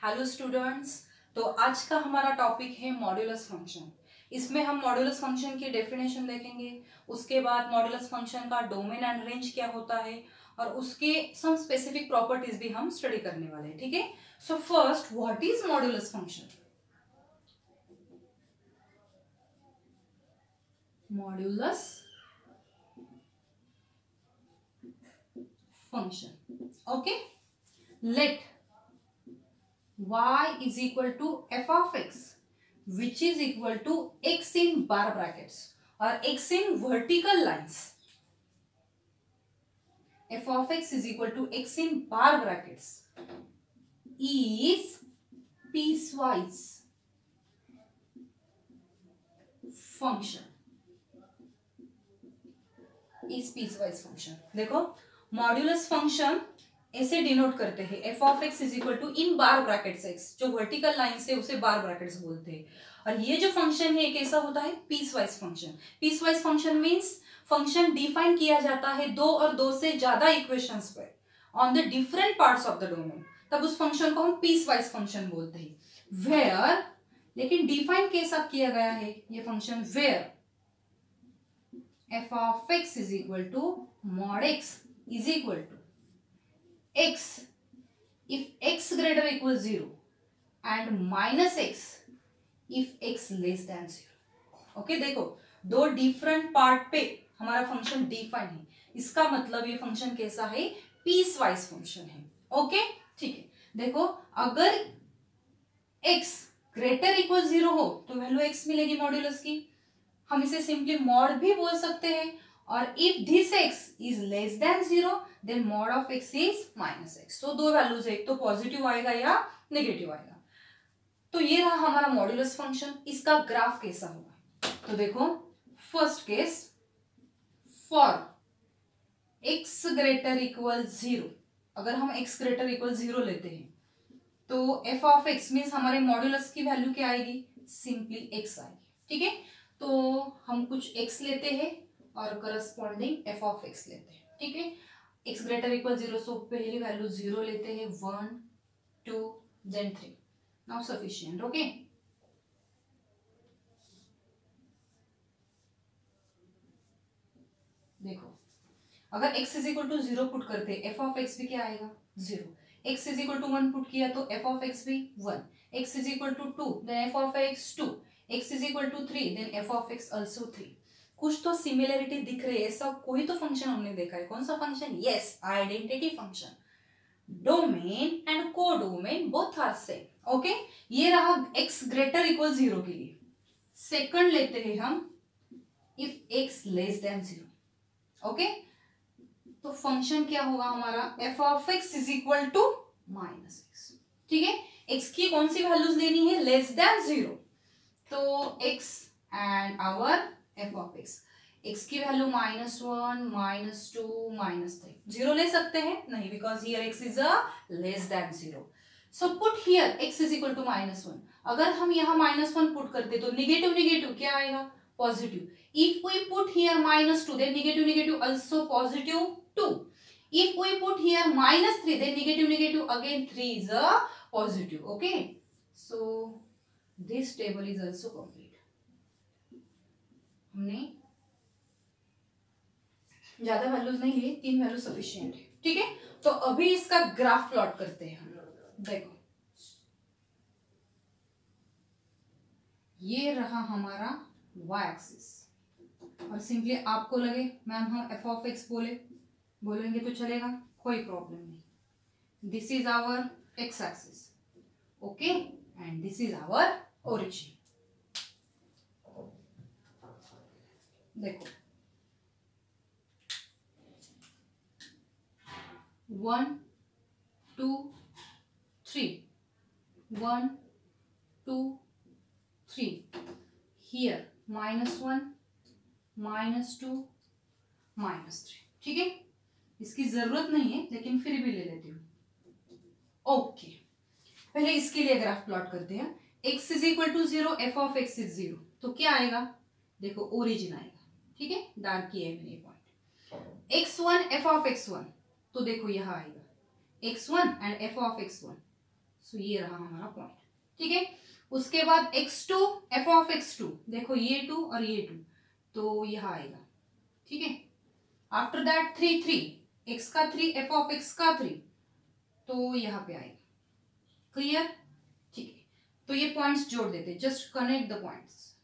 Hello students. तो आज का हमारा टॉपिक है मॉड्यूलस फंक्शन। इसमें हम मॉड्यूलस फंक्शन की डेफिनेशन देखेंगे, उसके बाद मॉड्यूलस फंक्शन का डोमेन एंड रेंज क्या होता है और उसके सम स्पेसिफिक प्रॉपर्टीज भी हम स्टडी करने वाले हैं। ठीक है, so first what is modulus function? Modulus function, okay, let y is equal to f of x which is equal to x in bar brackets or x in vertical lines. F of x is equal to x in bar brackets is piecewise function. is piecewise function. देखो modulus function ऐसे denote करते हैं, f of x is equal to in bar brackets x, जो vertical line से उसे बार brackets बोलते हैं। और ये जो फंक्शन है कैसा होता है? Piecewise function. Piecewise function means function define किया जाता है दो और दो से ज्यादा इक्वेशंस पर on the different parts of the domain, तब उस फंक्शन को हम पीस वाइज फंक्शन बोलते हैं। वेयर, लेकिन डिफाइन कैसा किया गया है ये function? Where f of x is equal to mod x is equal to x if x greater equals 0 and minus x if x less than 0। Okay, देखो दो डिफरेंट पार्ट पे हमारा फंक्शन डिफाइन है, इसका मतलब ये फंक्शन कैसा है? पीस वाइज फंक्शन है। ओके, ठीक है। देखो अगर x ग्रेटर इक्वल 0 हो तो वैल्यू x मिलेगी मॉड्यूलस की, हम इसे सिंपली मॉड भी बोल सकते हैं। और if this x is less than 0 then mod of x is minus x। तो दो वैल्यूज है, एक तो पॉजिटिव आएगा या नेगेटिव आएगा। तो ये रहा हमारा मॉड्यूलस फंक्शन। इसका ग्राफ कैसा होगा? तो देखो first case, for x greater equal 0, अगर हम x ग्रेटर इक्वल 0 लेते हैं तो f ऑफ x मीन्स हमारे मॉड्यूलस की वैल्यू क्या आएगी? सिंपली x आएगी। ठीक है, तो हम कुछ x लेते हैं और करस्पॉन्डिंग f ऑफ x लेते हैं। ठीक है, x ग्रेटर इक्वल 0, सो पहली वैल्यू 0 लेते हैं, 1 2 देन 3। Now sufficient. ओके, देखो अगर x is equal to 0 put करते f ऑफ x भी क्या आएगा? 0। x is equal to 1 put किया तो f ऑफ x भी 1। x is equal to 2 then f of x 2। x is equal to 3 then f of x also 3। कुछ तो similarity दिख रही है, ऐसा कोई तो फंक्शन हमने देखा है। कौन सा function? Yes, identity function. Domain and codomain both are same. Okay, ये रहा x ग्रेटर इक्वल 0 के लिए। सेकंड लेते हैं हम if x less than 0। Okay, तो फंक्शन क्या होगा हमारा? f of x is equal to minus x। ठीक है, x की कौन सी वैल्यूज लेनी है? Less than 0। तो x and our f of x, x की वैल्यू -1 -2 -3। 0 ले सकते हैं? नहीं, because here x is a less than 0। So put here x is equal to -1। अगर हम यहाँ -1 पुट करते तो नेगेटिव नेगेटिव क्या आएगा? Positive. If we put here -2 then negative negative also positive 2। If we put here -3 then negative negative again 3 is a positive. Okay, so this table is also complete. हमने ज्यादा values नहीं लिए, 3 value sufficient है। ठीक है, तो अभी इसका ग्राफ प्लॉट करते हैं हम। देखो ये रहा हमारा y एक्सिस, और सिंपली आपको लगे मैम हम f ऑफ x बोलेंगे तो चलेगा, कोई प्रॉब्लम नहीं। This is our x axis, okay, and this is our origin. देखो 1 2 3 1 2 3, हियर -1 -2 -3। ठीक है, इसकी जरूरत नहीं है लेकिन फिर भी ले लेती हूँ। ओके, पहले इसके लिए ग्राफ प्लॉट करते हैं। x is equal to 0, f of x is 0, तो क्या आएगा? देखो ओरिजिन आएगा। ठीक है, डार्क किया है मैंने point. x1 f of x1, तो देखो यहाँ आएगा x1 and f of x1, सो ये रहा हमारा पॉइंट, ठीक है। उसके बाद x2 f ऑफ x2, देखो ये 2 और ये 2, तो यहाँ आएगा, ठीक है। आफ्टर दैट 3 3, x का 3 f ऑफ x का 3, तो यहाँ पे आएगा, क्लियर, ठीक है। तो ये पॉइंट्स जोड़ देते, जस्ट कनेक्ट द पॉइंट्स।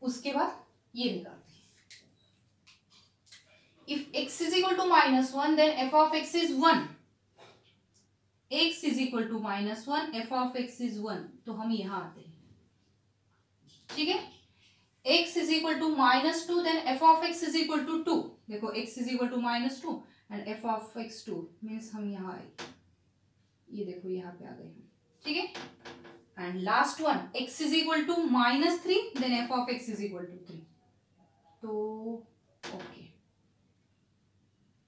उसके बाद ये निकालते हैं, if x is equal to -1 then f of x is 1, x is equal to -1 f of x is 1, तो हम यहां आते हैं, ठीक है। x is equal to -2 then f of x is equal to 2, देखो x is equal to -2 and f of x 2 means हम यहाँ आए, ये देखो यहाँ पे आ गए हम, ठीक है। And last one x is equal to -3 then f of x is equal to 3, तो ओके,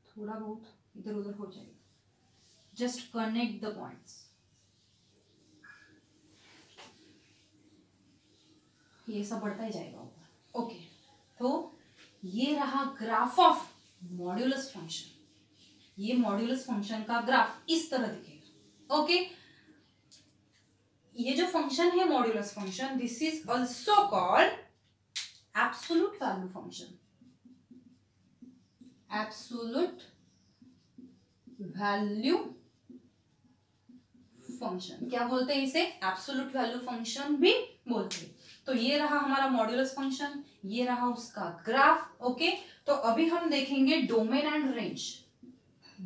थोड़ा बहुत इधर उधर हो जाएगा, जस्ट कनेक्ट द पॉइंट्स। ये सब बढ़ता ही जाएगा ऊपर, ओके। तो ये रहा ग्राफ ऑफ मॉड्यूलस फंक्शन, ये मॉड्यूलस फंक्शन का ग्राफ इस तरह दिखेगा, ओके। ये जो फंक्शन है modulus function, this is also called absolute value function, absolute value function, क्या बोलते हैं इसे, एब्सोल्यूट वैल्यू फंक्शन भी बोलते हैं। तो ये रहा हमारा मॉड्यूलस फंक्शन, ये रहा उसका ग्राफ, ओके। तो अभी हम देखेंगे domain and range,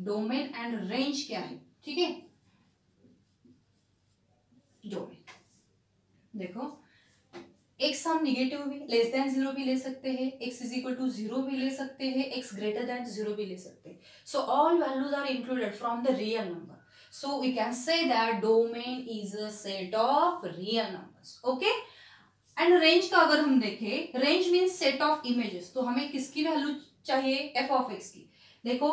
domain and range क्या है, ठीक है। डोमेन देखो, x हम निगेटिव भी लेस देन 0 भी ले सकते हैं, x इज इक्वल टू 0 भी ले सकते हैं, x ग्रेटर देन 0 भी ले सकते हैं। So all values are included from the real number, so we can say that domain is a set of real numbers, okay। and range का अगर हम देखें, range means set of images, तो हमें किसकी वैल्यू चाहिए, f of x की। देखो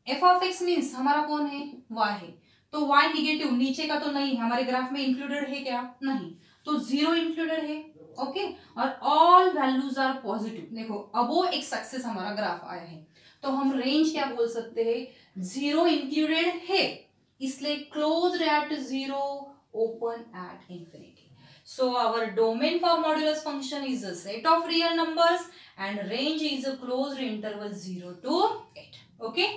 f of x means हमारा कौन है, y है, तो y निगेटिव नीचे का तो नहीं है, हमारे ग्राफ में इंक्लूडेड है क्या, नहीं, तो 0 इंक्लूडेड है, ओके। और ऑल वैल्यूज आर पॉजिटिव, देखो अबो एक सक्सेस हमारा ग्राफ आया है, तो हम रेंज क्या बोल सकते हैं, 0 इंक्लूडेड है, इसलिए closed eight 0, open at infinity. So our domain for modulus function is a set of real numbers and range is a closed interval 0 to 8, okay।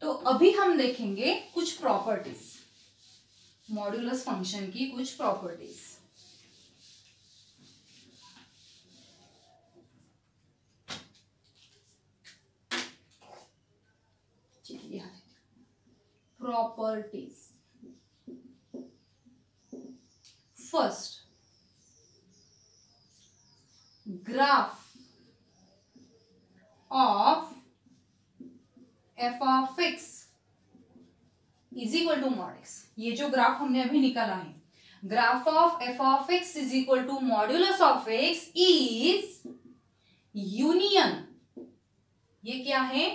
तो अभी हम देखेंगे कुछ प्रॉपर्टीज, मॉड्यूलस फंक्शन की कुछ properties. Properties, first graph of f of x is equal to mod x, ये जो graph हमने अभी निकाला है, graph of f of x is equal to modulus of x is union, ये क्या है,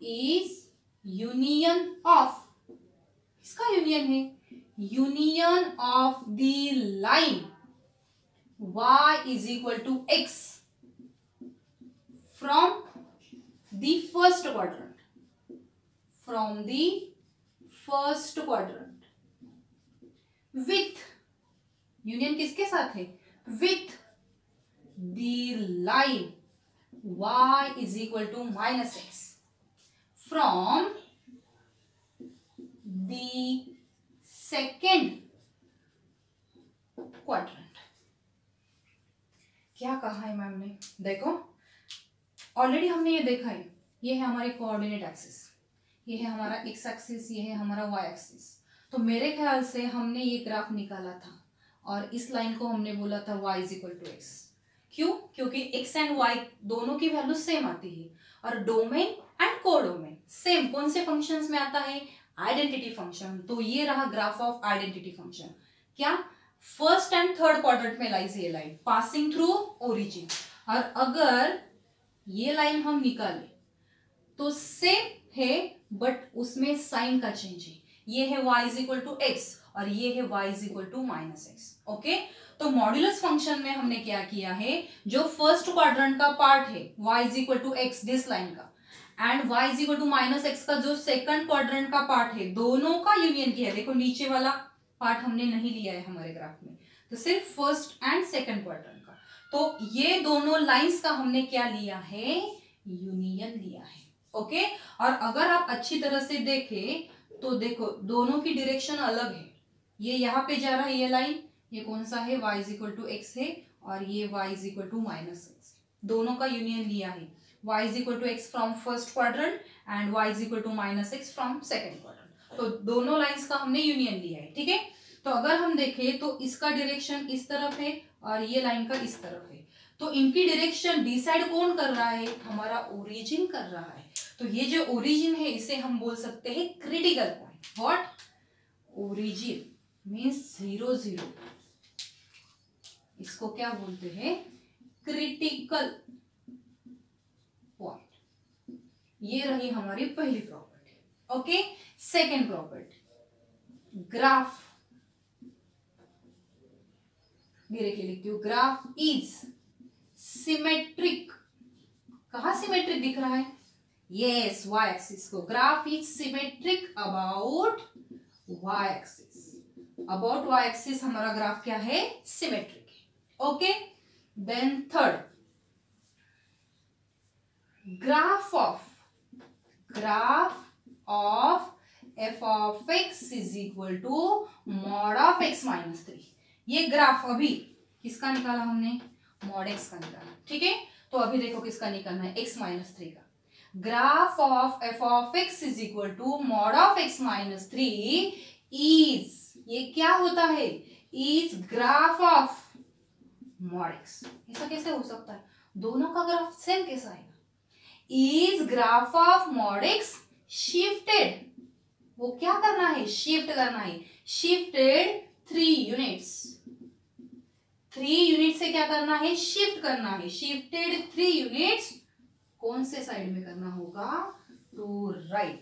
इज यूनियन ऑफ, इसका यूनियन है, union of the line y is equal to x from the first quadrant, from the first quadrant with, union किसके साथ है, with the line y is equal to -x from the second quadrant। क्या कहा है ma'am ने, देखो already हमने ये देखा है, ये है हमारी कोऑर्डिनेट एक्सिस, ये है हमारा एक्स एक्सिस, ये है हमारा वाई एक्सिस। तो मेरे ख्याल से हमने ये ग्राफ निकाला था और इस लाइन को हमने बोला था y is equal to x, क्यों, क्योंकि x एंड y दोनों की वैल्यू सेम आती है और डोमेन एंड कोडोमेन सेम कौन से फंक्शंस में आता है, आइडेंटिटी फंक्शन। तो ये रहा ग्राफ ऑफ आइडेंटिटी फंक्शन, क्या फर्स्ट एंड थर्ड क्वाड्रेंट में लाइज ये लाइन पासिंग थ्रू ओरिजिन, और अगर ये लाइन हम निकाले तो सेम है बट उसमें साइन का चेंज है, ये है y is equal to X और ये है y is equal to -x, okay. तो मॉड्यूलस फंक्शन में हमने क्या किया है, जो फर्स्ट क्वाड्रेंट का पार्ट है y is equal to X this line का, and y is equal to minus X का जो सेकंड क्वाड्रेंट का पार्ट है दोनों का यूनियन किया है। देखो नीचे वाला पार्ट हमने नहीं लिया है हमारे ग्राफ में, तो सिर्फ फर्स्ट एंड सेकंड क्वाड्रेंट का। तो ये दोनों लाइंस का हमने क्या लिया है, यूनियन लिया है। ओके, और अगर आप अच्छी तरह से देखें तो देखो दोनों की डायरेक्शन अलग है। ये यहाँ पे जा रहा है ये लाइन, ये कौन सा है, y is equal to x है, और ये y is equal to minus x. दोनों का यूनियन लिया है, y is equal to x from first quadrant and y is equal to minus x from second quadrant. तो दोनों लाइंस का हमने यूनियन लिया है। ठीक है, तो अगर हम देखें तो इसका डायरेक्शन इस तरफ है और ये लाइन का इस तरफ है, तो इनकी डायरेक्शन डिसाइड कौन कर रहा है, हमारा ओरिजिन कर रहा है। तो ये जो ओरिजिन है इसे हम बोल सकते हैं critical point. What, origin means 0 0, इसको क्या बोलते हैं, क्रिटिकल पॉइंट। ये रही हमारी पहली property. Okay, second property, graph directly लिखती हूँ, ग्राफ इज सिमेट्रिक। कहा सिमेट्रिक दिख रहा है, यस, वाई एक्सिस को। Graph is symmetric about y axis. About y axis हमारा ग्राफ क्या है, सिमेट्रिक है। Okay, then third, graph of f of x is equal to mod of x minus 3। ये ग्राफ अभी किसका निकाला हमने, मॉड एक्स का निकाला। ठीक है, तो अभी देखो किसका निकालना है, x माइनस 3 का। Graph of f of x is equal to mod of x minus 3 is, ये क्या होता है, is graph of mod x। ऐसा कैसे हो सकता है, दोनों का ग्राफ सेम कैसा आएगा, is graph of mod x shifted. वो क्या करना है, शिफ्ट करना है, शिफ्टेड 3 यूनिट्स। 3 यूनिट से क्या करना है, शिफ्ट करना है। शिफ्टेड 3 यूनिट्स कौन से साइड में करना होगा, टू राइट।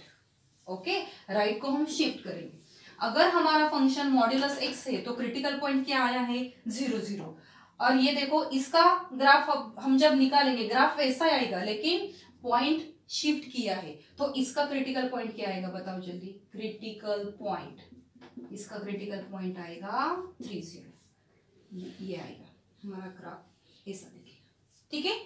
ओके, राइट को हम शिफ्ट करेंगे। अगर हमारा फंक्शन मॉड्यूलस एक्स है तो क्रिटिकल पॉइंट क्या आया है, 0 0। और ये देखो इसका ग्राफ हम जब निकालेंगे ग्राफ वैसा आएगा, लेकिन पॉइंट शिफ्ट किया है, तो इसका क्रिटिकल पॉइंट क्या आएगा, बताओ जल्दी। क्रिटिकल पॉइंट, इसका क्रिटिकल पॉइंट आएगा 3 0। ये आएगा हमारा ग्राफ ऐसा दिखेगा। ठीक है,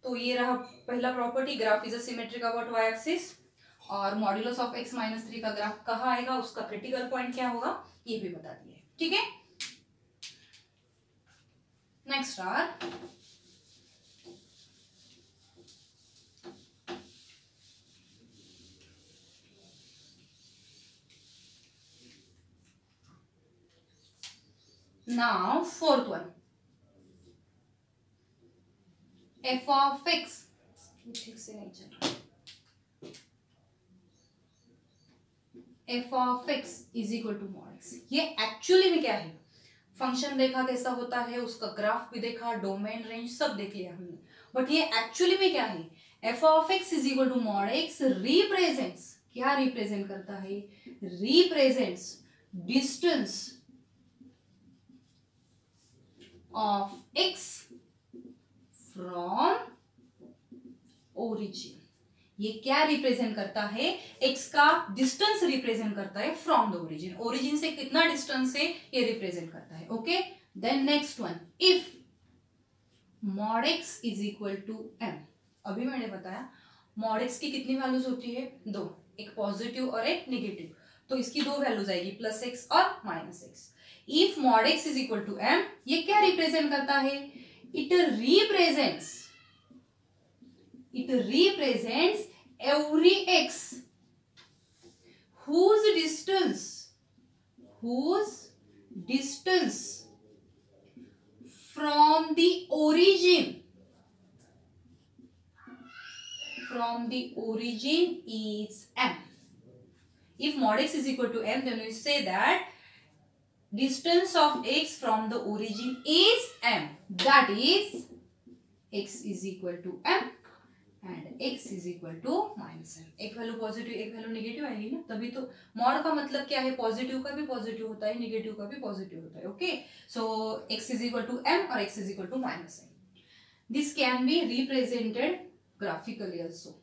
तो ये रहा पहला property, graph is a symmetric about y axis. और मॉड्यूलस ऑफ x माइनस 3 का ग्राफ कहाँ आएगा, उसका क्रिटिकल पॉइंट क्या होगा, ये भी बता दिया है। ठीक है, next are now fourth one, f of x। ठीक से नहीं चल रहा, f of x is equal to mod x। ये एक्चुअली में क्या है, फंक्शन देखा कैसा होता है, उसका ग्राफ भी देखा, डोमेन रेंज सब देख लिया हमने, बट ये एक्चुअली में क्या है, f of x is equal to mod x represents, क्या रिप्रेजेंट करता है, represents distance of x from origin। ये क्या रिप्रेजेंट करता है, x का डिस्टेंस रिप्रेजेंट करता है फ्रॉम द ओरिजिन। ओरिजिन से कितना डिस्टेंस है ये रिप्रेजेंट करता है। Okay, then next one, if mod x is equal to m। अभी मैंने बताया मॉड x की कितनी वैल्यूज होती है, 2, एक पॉजिटिव और एक नेगेटिव, तो इसकी 2 वैल्यूज आएगी, प्लस x और minus x। If mod x is equal to m, ये क्या रिप्रेजेंट करता है, it represents every x whose distance from the origin is m। If mod x is equal to m, then we say that distance of x from the origin is m, that is x is equal to m and x is equal to minus m। एक value positive एक value negative आएगी ना, तभी तो mod का मतलब क्या है, पॉजिटिव का भी पॉजिटिव होता है, नेगेटिव का भी पॉजिटिव होता है। Okay, so x is equal to m और x is equal to minus m। This can be represented graphically also।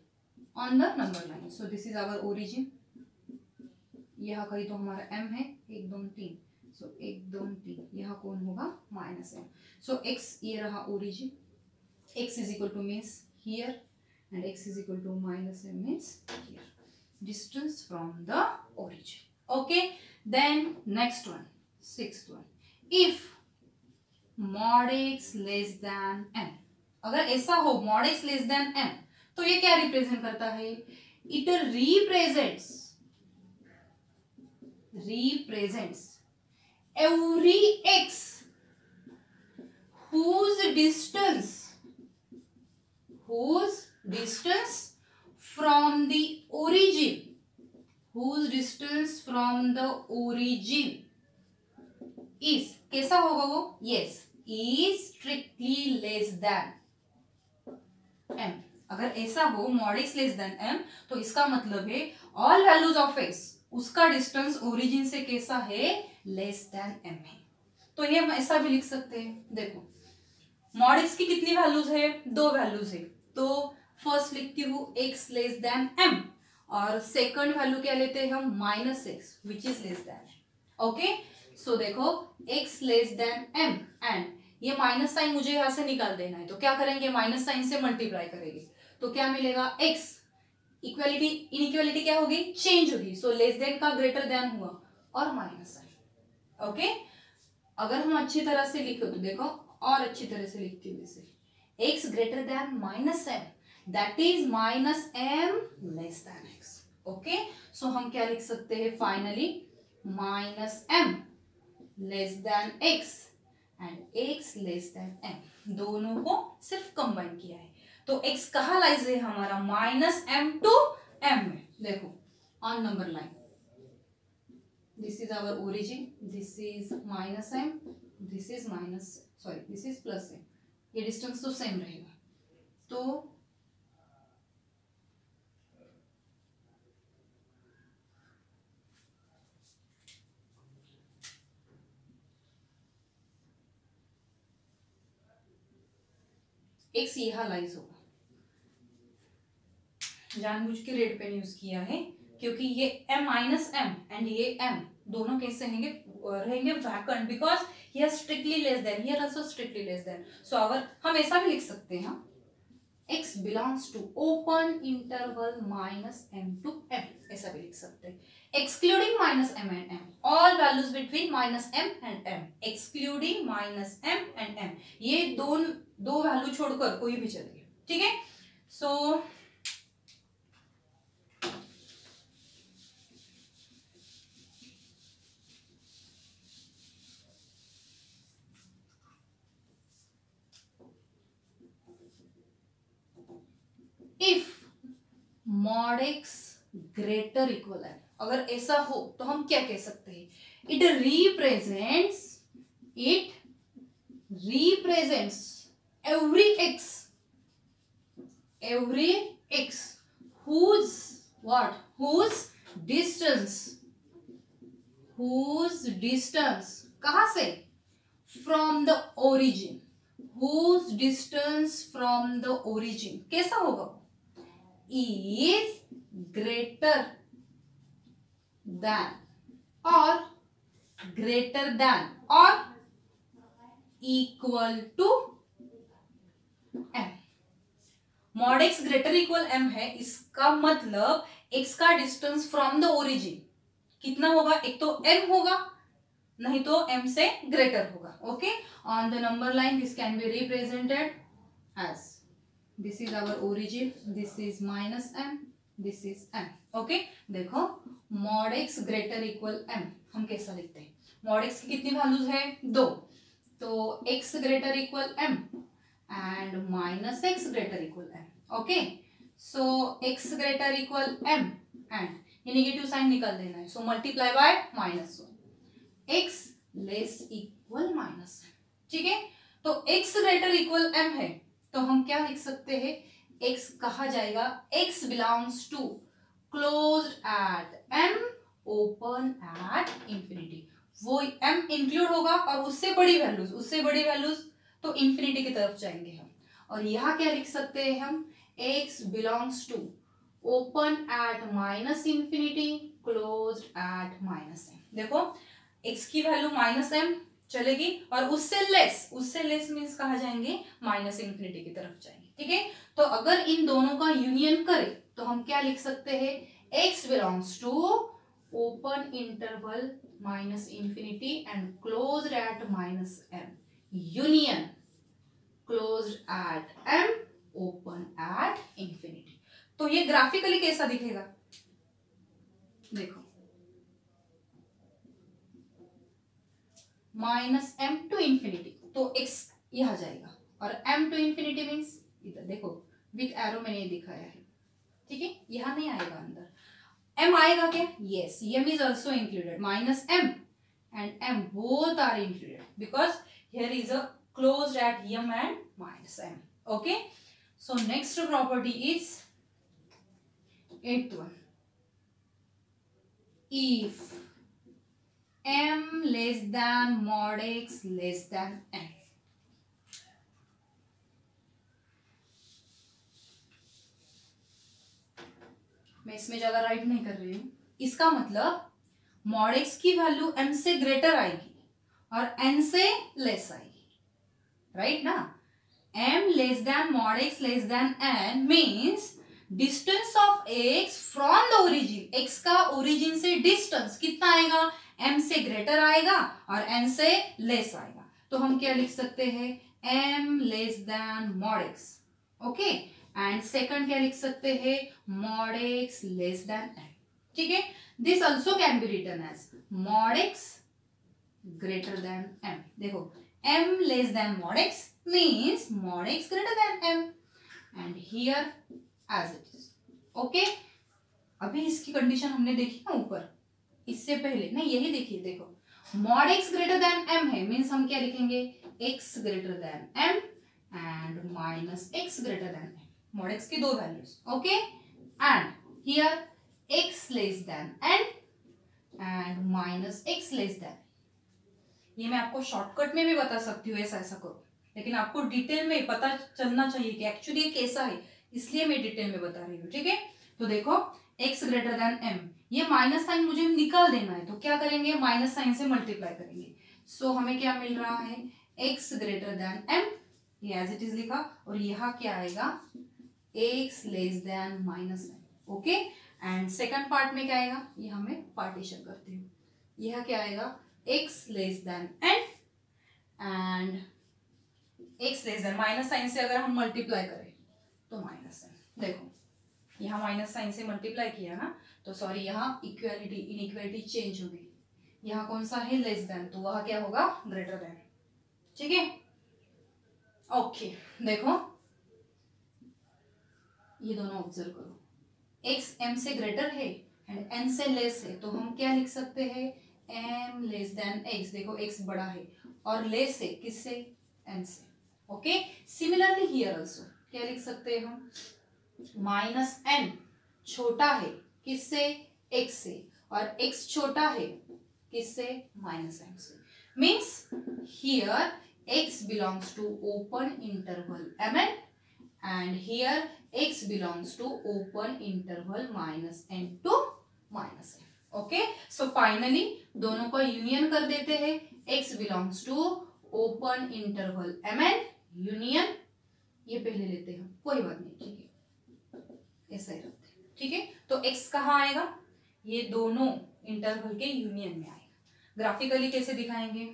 On the number line. So this is our origin, यहाँ कहीं तो हमारा m है 1 2 3, सो 1 2 3, यहाँ कौन होगा -m। सो x ये रहा origin, x is equal to means here and x is equal to -m means here, distance from the origin. Okay, then next one, sixth one, if mod x less than m, अगर ऐसा हो mod x less than m, तो ये क्या represent करता है? It represents every x whose distance from the origin, is, कैसा होगा वो? yes, is strictly less than m। अगर ऐसा हो mod x less than m, तो इसका मतलब है ऑल वैल्यूज ऑफ x, उसका डिस्टेंस ओरिजिन से कैसा है? लेस देन m है। तो ये हम ऐसा भी लिख सकते हैं, देखो mod x की कितनी वैल्यूज है? 2 वैल्यूज है, तो फर्स्ट लिखती हूँ x लेस देन m, और सेकंड वैल्यू क्या लेते हैं हम? -x which is less than. Okay, so देखो x less than m, and ये माइनस साइन मुझे यहाँ से निकाल देना है, तो क्या करेंगे? माइनस साइन से मल्टीप्लाई करेंगे, तो क्या मिलेगा? x, इक्वालिटी इनइक्वालिटी क्या होगी? चेंज होगी। सो लेस देन का ग्रेटर देन हुआ और माइनस साइन। ओके, अगर हम अच्छी तरह से लिखो तो देखो, और अच्छी तरह से लिखती हूँ इसे, x greater than -m, that is -m less than x। Okay, so हम क्या लिख सकते हैं finally? -m less than x and x less than m, दोनों को सिर्फ कंबाइन किया है, तो x कहाँ लाइज है हमारा? -m to m में। देखो on number line, this is our origin, this is -m, this is this is +m, ये डिस्टेंस तो सेम रहेगा, तो x यहाँ लाइज होगा। जानबूझ के रेड पेन यूज किया है क्योंकि ये m एंड ये m दोनों कैसे रहेंगे vacant, because here strictly less than, here also strictly less than. So अगर हम ऐसा भी लिख सकते हैं, x belongs to open interval -m to m, ऐसा भी लिख सकते हैं। Excluding -m and m, all values between -m and m, excluding -m and m, ये दो वैल्यू छोड़कर कोई भी चलेगी, ठीक है। So if mod x greater equal है, अगर ऐसा हो तो हम क्या कह सकते हैं? It represents every x whose distance कहां से? From the origin, whose distance from the origin कैसा होगा? is greater than or equal to m। mod x greater equal m है, इसका मतलब x का डिस्टेंस फ्रॉम द ओरिजिन कितना होगा? एक तो m होगा, नहीं तो m से ग्रेटर होगा। Okay, on the number line this can be represented as, this is our origin, this is -m, this is m। Okay, देखो mod x greater equal m हम कैसा लिखते हैं? mod x की कितनी वैल्यूज है? 2, तो x greater equal m and -x greater equal m। Okay, so x greater equal m and ये नेगेटिव साइन निकाल देना है, so multiply by -1, x less equal -m, ठीक है। तो x ग्रेटर इक्वल m है, तो हम क्या लिख सकते हैं? x कहा जाएगा? x belongs to closed at m, open at infinity, वो m इंक्लूड होगा और उससे बड़ी वैल्यूज तो इंफिनिटी की तरफ जाएंगे हम। और यहाँ क्या लिख सकते हैं हम? x belongs to open at minus infinity, closed at minus m. देखो x की वैल्यू माइनस एम चलेगी और उससे लेस मीन्स कहा जाएंगे माइनस इंफिनिटी की तरफ जाएंगे, ठीक है। तो अगर इन दोनों का यूनियन करें तो हम क्या लिख सकते हैं, x belongs to open interval minus infinity and closed at minus m, union closed at m, open at infinity. तो ये ग्राफिकली कैसा दिखेगा, देखो माइनस एम टू इंफिनिटी, तो x यहां जाएगा और m टू इंफिनिटी मीन्स इधर, देखो विथ एरो मैंने ये दिखाया है, ठीक है। यहां नहीं आएगा अंदर, m आएगा क्या, yes, m is also included, minus m and m both are included because here is a closed at m and minus m, okay. So next property is 8th one, if m less than mod x less than m, मैं इसमें ज्यादा right नहीं कर रही हूं, इसका मतलब mod x की वैल्यू m से ग्रेटर आएगी और n से लेस आएगी, राइट ना। m less than mod x less than n means distance of x from the origin, x का ओरिजिन से डिस्टेंस कितना आएगा, m से ग्रेटर आएगा और n से लेस आएगा। तो हम क्या लिख सकते हैं, m less than mod x, okay. And second क्या लिख सकते हैं, mod x less than m, ठीक है। This also can be written as mod x greater than m। देखो m less than mod x means mod x greater than m and here as it is, okay। अभी इसकी condition हमने देखी ना ऊपर, इससे पहले नहीं यही देखिए, देखो mod x greater than m है मीन्स हम क्या लिखेंगे, x greater than m and minus x greater than m, mod x की दो values, okay. And here x less than n and minus x less than, ये मैं आपको shortcut में भी बता सकती हूँ ऐसा ऐसा करो, लेकिन आपको डिटेल में पता चलना चाहिए कि एक्चुअली ये कैसा है, इसलिए मैं डिटेल में बता रही हूँ, ठीक है। तो देखो x ग्रेटर देन m, ये माइनस साइन मुझे निकाल देना है, तो क्या करेंगे, माइनस साइन से मल्टीप्लाई करेंगे। सो हमें क्या मिल रहा है, x ग्रेटर देन m, ये एज इट इज लिखा, और यहाँ क्या आएगा, x less than minus m, okay. And second part में क्या आएगा, ये हमें पार्टीशन करती हूँ, यह क्या आएगा, x less than n and x less than, minus sign से अगर हम मल्टीप्लाई करें तो माइनस साइन, देखो यहाँ माइनस साइन से मल्टीप्लाई किया ना, तो सॉरी यहाँ इक्वालिटी इनइक्वालिटी चेंज हो गई, यहाँ कौन सा है लेस देन, तो वह क्या होगा, ग्रेटर देन, ठीक है, ओके। देखो ये दोनों ऑब्जर्व करो, x m से ग्रेटर है एंड n से लेस है, तो हम क्या लिख सकते हैं, m लेस देन x, देखो x बड़ा है और लेस है किससे, n से, ओके। सिमिलरली हियर आल्सो क्या लिख सकते हैं हम, माइनस n छोटा है किससे, x से, और x छोटा है किससे, माइनस m से, means here x belongs to open interval mn and here x belongs to open interval minus n to minus n, okay। so finally दोनों का यूनियन कर देते हैं, x belongs to open interval mn union, ये पहले लेते हैं, कोई बात नहीं, ठीक है, ऐसा ही रखते हैं, ठीक है। तो x कहाँ आएगा, ये दोनों इंटरवल के यूनियन में आएगा। ग्राफिकली कैसे दिखाएंगे,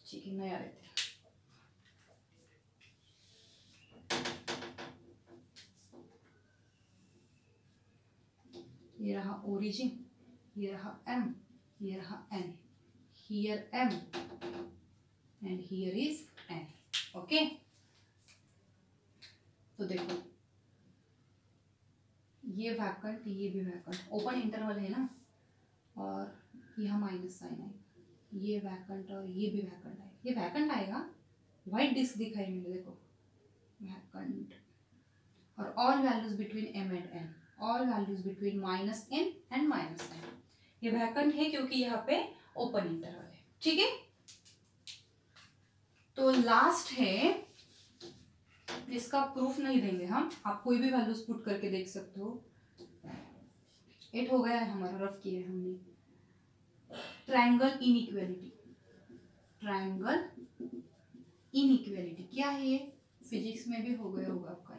ठीक है, नया रहते हैं, ये रहा ओरिजिन, ये रहा m, ये रहा n, here m and here is n, okay. तो देखो ये वैकेंट, ये भी वैकेंट, ओपन इंटरवल है ना, और यहाँ माइनस साइन है, ये वैकेंट और ये भी वैकेंट है, ये वैकेंट आएगा, व्हाइट डिस्क दिखाई मैंने, देखो वैकेंट, और all values between m and n, all values between minus n and minus n, ये वैकेंट है क्योंकि यहाँ पे ओपन इंटरवल है, ठीक है। तो लास्ट है, इसका प्रूफ नहीं देंगे हम, आप कोई भी वैल्यूज पुट करके देख सकते हो। 8 हो गया है हमारा, रफ किया है हमने। ट्रायंगल इनइक्वालिटी, ट्रायंगल इनइक्वालिटी क्या है ये, फिजिक्स में भी हो गया होगा आपका।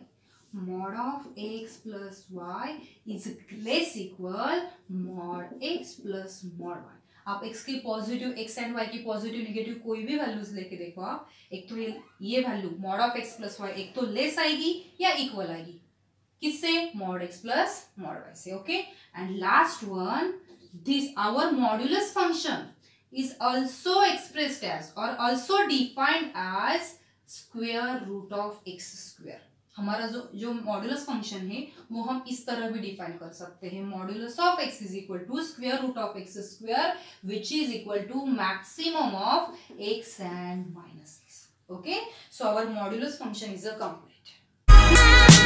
Mod of x plus y is less equal mod x plus mod y। आप x की पॉजिटिव, x एंड y की पॉजिटिव नेगेटिव कोई भी वैल्यूज लेके देखो आप, एक तो ये value mod of x plus y एक तो लेस आएगी या इक्वल आएगी, किससे, mod x plus mod y से। Okay, and last one, this our modulus function is also expressed as or also defined as square root of x square। हमारा जो modulus function है वो हम इस तरह भी डिफाइन कर सकते हैं, modulus of x is equal to square root of x square which is equal to maximum of x and minus x। Okay, so our modulus function is a complete.